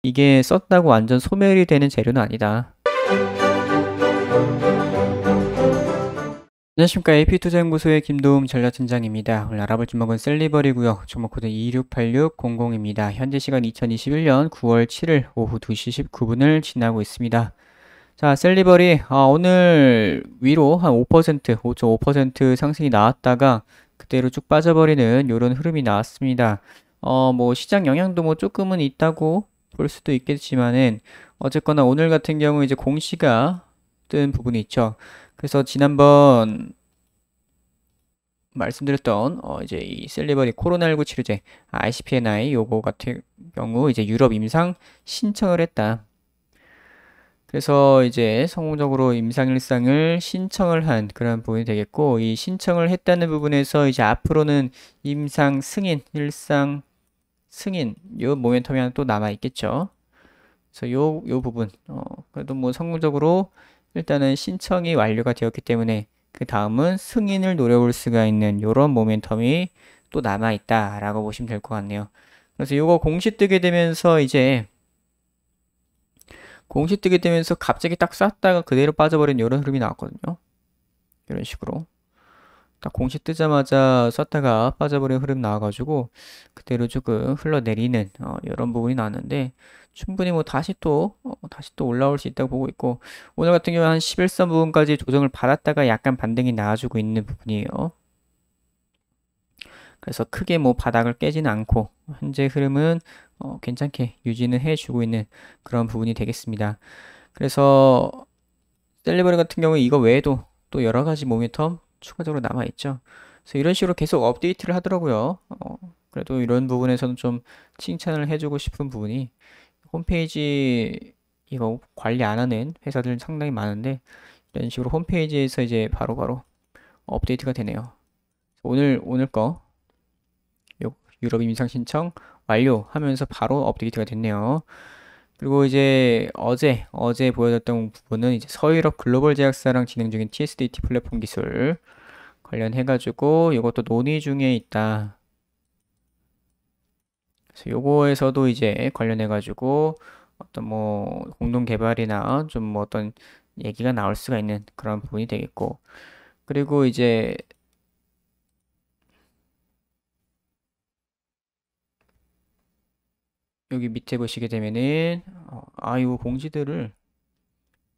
이게 썼다고 완전 소멸이 되는 재료는 아니다. 안녕하십니까. AP투자연구소의 김도움 전략팀장입니다. 오늘 알아볼 종목은 셀리버리고요. 종목 코드 268600입니다. 현재 시간 2021년 9월 7일 오후 2시 19분을 지나고 있습니다. 자, 셀리버리 오늘 위로 한 5%, 5.5% 상승이 나왔다가 그대로 쭉 빠져버리는 이런 흐름이 나왔습니다. 뭐 시장 영향도 뭐 조금은 있다고 볼 수도 있겠지만은 어쨌거나 오늘 같은 경우 이제 공시가 뜬 부분이 있죠. 그래서 지난번 말씀드렸던 이제 이 셀리버리 코로나19 치료제 ICP-NI 요거 같은 경우 이제 유럽 임상 신청을 했다. 그래서 이제 성공적으로 임상일상을 신청을 한 그런 부분이 되겠고, 이 신청을 했다는 부분에서 이제 앞으로는 임상 승인, 일상 승인 요 모멘텀이 하나 또 남아 있겠죠. 그래서 요 부분 그래도 뭐 성공적으로 일단은 신청이 완료가 되었기 때문에 그 다음은 승인을 노려볼 수가 있는 요런 모멘텀이 또 남아 있다라고 보시면 될 것 같네요. 그래서 요거 공시 뜨게 되면서 이제 공시 뜨게 되면서 갑자기 딱 쐈다가 그대로 빠져버린 이런 흐름이 나왔거든요. 이런 식으로 딱 공시 뜨자마자 쐈다가 빠져버린 흐름 나와가지고 그대로 조금 흘러내리는 이런 부분이 나왔는데, 충분히 뭐 다시 또 올라올 수 있다고 보고 있고, 오늘 같은 경우 한 11선 부분까지 조정을 받았다가 약간 반등이 나와주고 있는 부분이에요. 그래서 크게 뭐 바닥을 깨지는 않고 현재 흐름은 괜찮게 유지는 해주고 있는 그런 부분이 되겠습니다. 그래서 셀리버리 같은 경우 이거 외에도 또 여러 가지 모멘텀 추가적으로 남아 있죠. 그래서 이런 식으로 계속 업데이트를 하더라고요. 그래도 이런 부분에서는 좀 칭찬을 해주고 싶은 부분이, 홈페이지 이거 관리 안 하는 회사들 상당히 많은데 이런 식으로 홈페이지에서 이제 바로바로 업데이트가 되네요. 오늘 거 유럽 임상 신청 완료하면서 바로 업데이트가 됐네요. 그리고 이제 어제 보여줬던 부분은 이제 서유럽 글로벌 제약사랑 진행 중인 TSDT 플랫폼 기술 관련해가지고 이것도 논의 중에 있다. 그래서 요거에서도 이제 관련해가지고 어떤 뭐 공동 개발이나 좀 뭐 어떤 얘기가 나올 수가 있는 그런 부분이 되겠고, 그리고 이제 여기 밑에 보시게 되면은 요 공지들을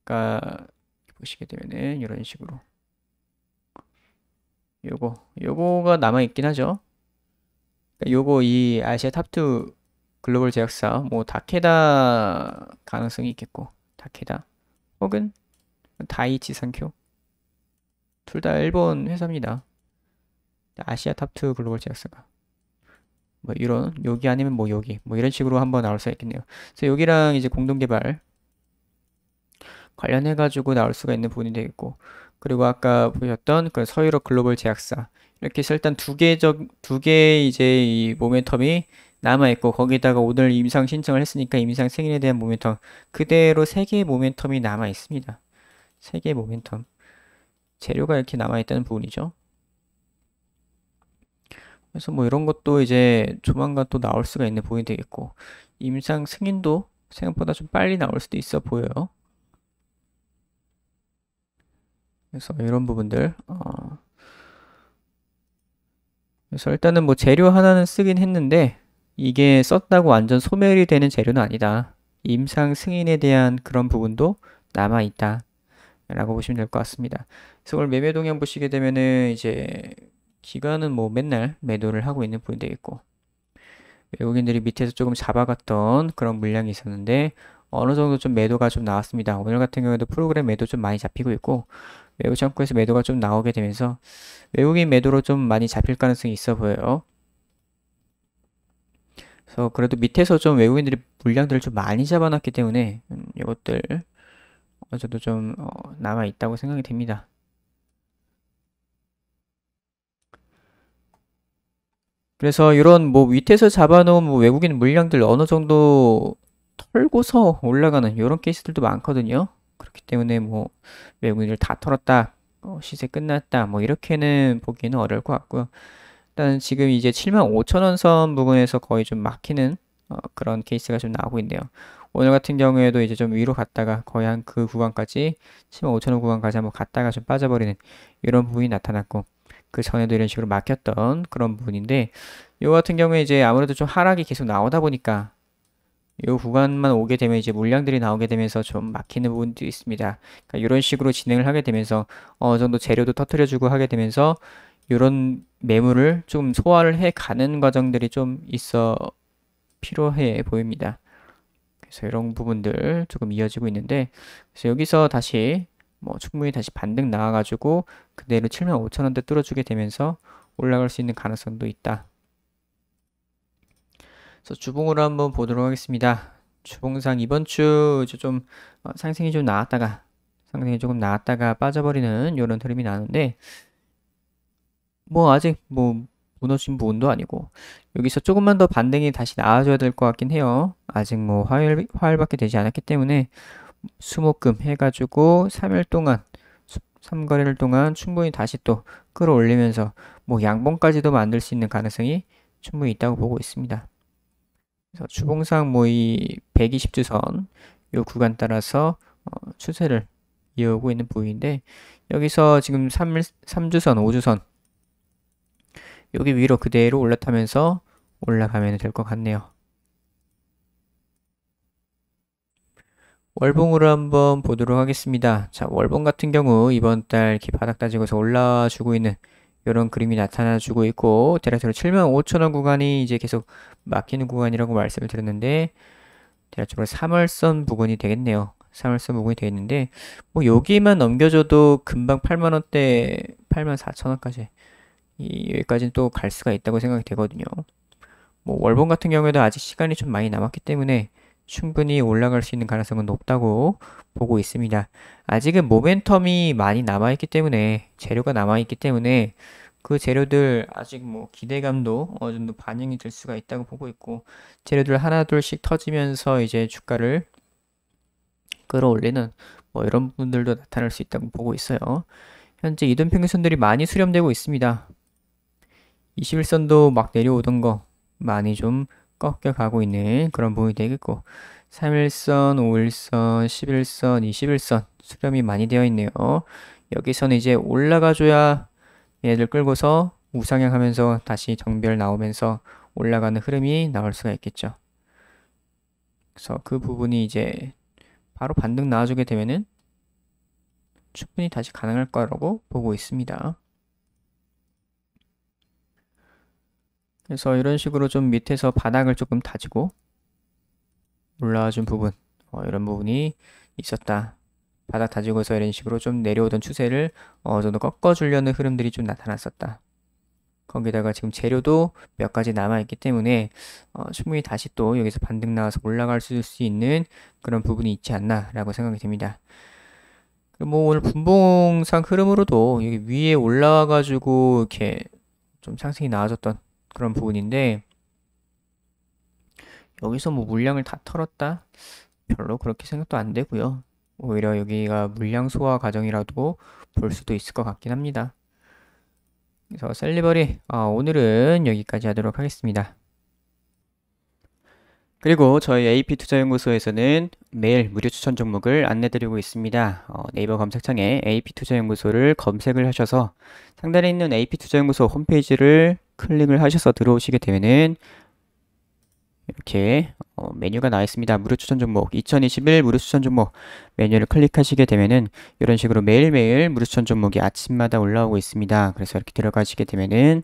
그러니까 보시게 되면은 이런 식으로 요거가 남아 있긴 하죠. 그러니까 요거 이 아시아 탑2 글로벌 제약사 뭐 다케다 가능성이 있겠고, 다케다 혹은 다이치 산큐 둘 다 일본 회사입니다. 아시아 탑2 글로벌 제약사가 뭐 이런 여기 아니면 뭐 여기 뭐 이런 식으로 한번 나올 수 있겠네요. 그래서 여기랑 이제 공동 개발 관련해 가지고 나올 수가 있는 부분이 되겠고, 그리고 아까 보셨던 그 서유럽 글로벌 제약사 이렇게 해서 일단 두 개 이제 이 모멘텀이 남아 있고, 거기다가 오늘 임상 신청을 했으니까 임상 승인에 대한 모멘텀 그대로 세 개의 모멘텀이 남아 있습니다. 세 개의 모멘텀 재료가 이렇게 남아 있다는 부분이죠. 그래서 뭐 이런 것도 이제 조만간 또 나올 수가 있는 부분이 되겠고, 임상 승인도 생각보다 좀 빨리 나올 수도 있어 보여요. 그래서 이런 부분들 그래서 일단은 뭐 재료 하나는 쓰긴 했는데 이게 썼다고 완전 소멸이 되는 재료는 아니다. 임상 승인에 대한 그런 부분도 남아 있다 라고 보시면 될 것 같습니다. 그래서 오늘 매매 동향 보시게 되면은 이제 기관은 뭐 맨날 매도를 하고 있는 부분이 되겠고, 외국인들이 밑에서 조금 잡아갔던 그런 물량이 있었는데 어느 정도 좀 매도가 좀 나왔습니다. 오늘 같은 경우에도 프로그램 매도 좀 많이 잡히고 있고, 외국 창구에서 매도가 좀 나오게 되면서 외국인 매도로 좀 많이 잡힐 가능성이 있어 보여요. 그래서 그래도 밑에서 좀 외국인들이 물량들을 좀 많이 잡아놨기 때문에 이것들 어느 정도 좀 남아 있다고 생각이 됩니다. 그래서 이런 뭐 밑에서 잡아놓은 뭐 외국인 물량들 어느 정도 털고서 올라가는 이런 케이스들도 많거든요. 그렇기 때문에 뭐 외국인들 다 털었다, 시세 끝났다, 뭐 이렇게는 보기는 어려울 것 같고요. 일단 지금 이제 75,000원 선 부분에서 거의 좀 막히는 그런 케이스가 좀 나오고 있네요. 오늘 같은 경우에도 이제 좀 위로 갔다가 거의 한 그 구간까지 75,000원 구간까지 한번 갔다가 좀 빠져버리는 이런 부분이 나타났고, 그 전에도 이런 식으로 막혔던 그런 부분인데, 요 같은 경우에 이제 아무래도 좀 하락이 계속 나오다 보니까 요 구간만 오게 되면 이제 물량들이 나오게 되면서 좀 막히는 부분도 있습니다. 그러니까 이런 식으로 진행을 하게 되면서 어느 정도 재료도 터트려주고 하게 되면서 이런 매물을 좀 소화를 해 가는 과정들이 좀 있어 필요해 보입니다. 그래서 이런 부분들 조금 이어지고 있는데, 그래서 여기서 다시 뭐 충분히 다시 반등 나와가지고 그대로 75,000원대 뚫어주게 되면서 올라갈 수 있는 가능성도 있다. 그래서 주봉으로 한번 보도록 하겠습니다. 주봉상 이번 주 좀 상승이 좀 나왔다가 상승이 조금 나왔다가 빠져버리는 이런 흐름이 나는데, 뭐 아직 뭐 무너진 부분도 아니고 여기서 조금만 더 반등이 다시 나와줘야 될 것 같긴 해요. 아직 뭐 화요일밖에 되지 않았기 때문에 수목금 해가지고 3일 동안 3거래일 동안 충분히 다시 또 끌어올리면서 뭐 양봉까지도 만들 수 있는 가능성이 충분히 있다고 보고 있습니다. 그래서 주봉상 뭐 이 120주선 요 구간 따라서 추세를 이어오고 있는 부위인데, 여기서 지금 3주선, 5주선 여기 위로 그대로 올라타면서 올라가면 될 것 같네요. 월봉으로 한번 보도록 하겠습니다. 자, 월봉 같은 경우 이번 달 이렇게 바닥 다지고서 올라주고 있는 이런 그림이 나타나주고 있고, 대략적으로 75,000원 구간이 이제 계속 막히는 구간이라고 말씀을 드렸는데, 대략적으로 3월선 부근이 되겠네요. 3월선 부근이 되겠는데, 뭐 여기만 넘겨줘도 금방 8만원대, 84,000원까지 여기까지는 또 갈 수가 있다고 생각이 되거든요. 뭐 월봉 같은 경우에도 아직 시간이 좀 많이 남았기 때문에 충분히 올라갈 수 있는 가능성은 높다고 보고 있습니다. 아직은 모멘텀이 많이 남아있기 때문에, 재료가 남아있기 때문에 그 재료들 아직 뭐 기대감도 어느 정도 반영이 될 수가 있다고 보고 있고, 재료들 하나 둘씩 터지면서 이제 주가를 끌어올리는 뭐 이런 부분들도 나타날 수 있다고 보고 있어요. 현재 이동평균선들이 많이 수렴되고 있습니다. 21선도 막 내려오던 거 많이 좀 꺾여가고 있는 그런 부분이 되겠고, 3일선, 5일선, 11선, 21선 수렴이 많이 되어 있네요. 여기서는 이제 올라가줘야 얘들 끌고서 우상향 하면서 다시 정별 나오면서 올라가는 흐름이 나올 수가 있겠죠. 그래서 그 부분이 이제 바로 반등 나와주게 되면은 충분히 다시 가능할 거라고 보고 있습니다. 그래서 이런 식으로 좀 밑에서 바닥을 조금 다지고 올라와준 부분, 이런 부분이 있었다. 바닥 다지고서 이런 식으로 좀 내려오던 추세를 어느 정도 꺾어주려는 흐름들이 좀 나타났었다. 거기다가 지금 재료도 몇 가지 남아있기 때문에 충분히 다시 또 여기서 반등 나와서 올라갈 수 있는 그런 부분이 있지 않나 라고 생각이 됩니다. 뭐 오늘 분봉상 흐름으로도 여기 위에 올라와 가지고 이렇게 좀 상승이 나와줬던 그런 부분인데, 여기서 뭐 물량을 다 털었다? 별로 그렇게 생각도 안 되고요. 오히려 여기가 물량 소화 과정이라도 볼 수도 있을 것 같긴 합니다. 그래서 셀리버리 오늘은 여기까지 하도록 하겠습니다. 그리고 저희 AP투자연구소에서는 매일 무료 추천 종목을 안내드리고 있습니다. 네이버 검색창에 AP투자연구소를 검색을 하셔서 상단에 있는 AP투자연구소 홈페이지를 클릭을 하셔서 들어오시게 되면은 이렇게 메뉴가 나와 있습니다. 무료 추천 종목 2021 무료 추천 종목 메뉴를 클릭하시게 되면은 이런 식으로 매일매일 무료 추천 종목이 아침마다 올라오고 있습니다. 그래서 이렇게 들어가시게 되면은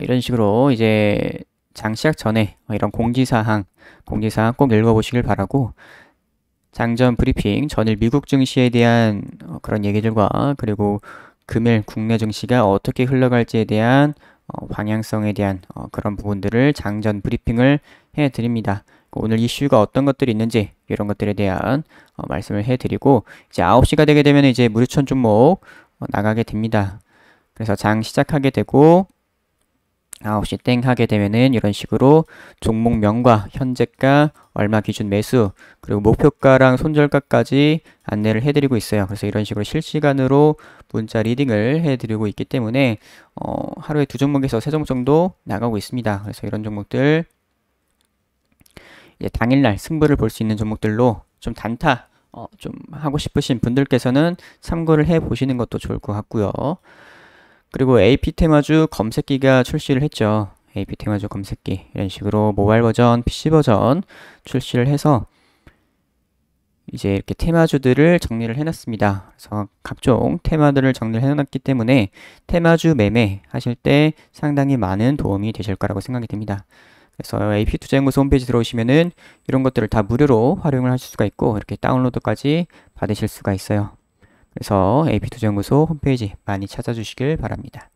이런 식으로 이제 장 시작 전에 이런 공지사항 꼭 읽어보시길 바라고, 장전 브리핑, 전일 미국 증시에 대한 그런 얘기들과 그리고 금일 국내 증시가 어떻게 흘러갈지에 대한 방향성에 대한 그런 부분들을 장전 브리핑을 해드립니다. 오늘 이슈가 어떤 것들이 있는지 이런 것들에 대한 말씀을 해드리고, 이제 9시가 되게 되면 이제 무료추천 종목 나가게 됩니다. 그래서 장 시작하게 되고 9시 땡 하게 되면은 이런 식으로 종목명과 현재가, 얼마 기준 매수, 그리고 목표가랑 손절가까지 안내를 해드리고 있어요. 그래서 이런 식으로 실시간으로 문자 리딩을 해드리고 있기 때문에 하루에 2종목에서 3종목 정도 나가고 있습니다. 그래서 이런 종목들 이제 당일날 승부를 볼 수 있는 종목들로 좀 단타 좀 하고 싶으신 분들께서는 참고를 해 보시는 것도 좋을 것 같고요. 그리고 AP 테마주 검색기가 출시를 했죠. AP 테마주 검색기 이런 식으로 모바일 버전, PC 버전 출시를 해서 이제 이렇게 테마주들을 정리를 해놨습니다. 그래서 각종 테마들을 정리를 해놨기 때문에 테마주 매매 하실 때 상당히 많은 도움이 되실 거라고 생각이 됩니다. 그래서 AP투자연구소 홈페이지 들어오시면은 이런 것들을 다 무료로 활용을 하실 수가 있고 이렇게 다운로드까지 받으실 수가 있어요. 그래서 AP투자연구소 홈페이지 많이 찾아주시길 바랍니다.